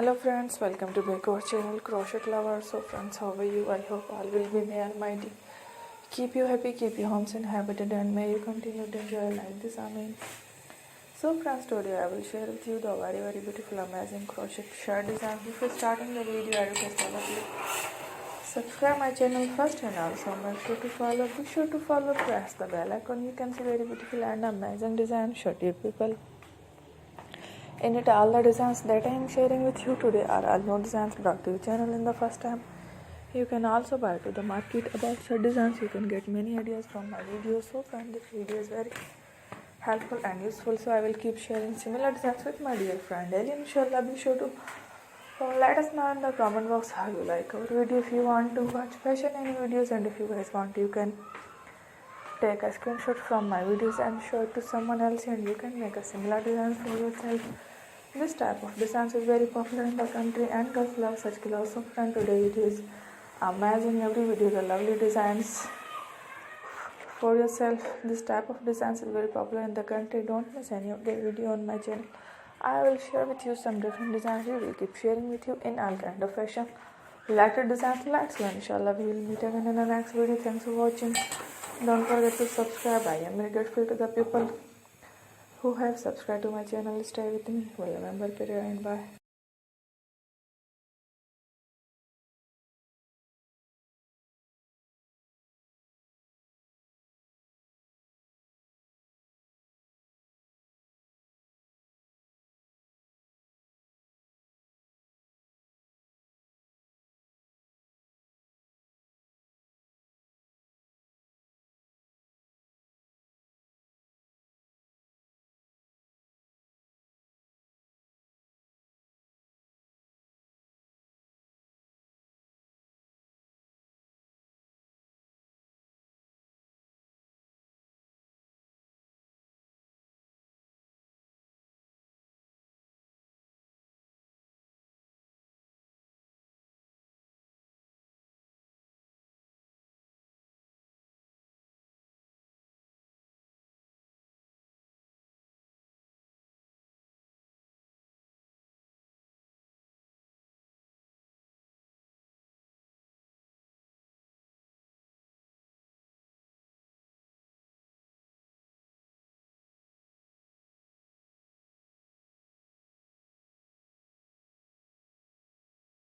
Hello friends, welcome to Beautifull channel Crochet Lovers. So friends, how are you? I hope all will be may Almighty keep you happy, keep your homes inhabited, and may you continue to enjoy like this. Amen. So friends, today I will share with you the very beautiful, amazing crochet shirt design. Before starting the video, I request all of you subscribe my channel first and also make sure to follow. Be sure to follow. Press the bell icon. You can see very beautiful and amazing design shirt, dear people. In it, all the designs that I am sharing with you today are all new designs brought to your channel in the first time. You can also buy to the market about such designs. You can get many ideas from my videos. So friend, this video is very helpful and useful. So I will keep sharing similar designs with my dear friend. And inshallah, be sure to let us know in the comment box how you like our video. If you want to watch fashion any videos, and if you guys want, you can take a screenshot from my videos and show it to someone else, and you can make a similar design for yourself. This type of designs is very popular in the country and girls love such clothes. So friend, today it is amazing. Every video the lovely designs for yourself. This type of designs is very popular in the country. Don't miss any of the video on my channel. I will share with you some different designs. We will keep sharing with you in all kind of fashion related designs. Let's go. Inshallah, we will meet again in the next video. Thanks for watching. Don't forget to subscribe. I am very grateful to the people who have subscribed to my channel. Stay with me. Well, remember, period, and bye.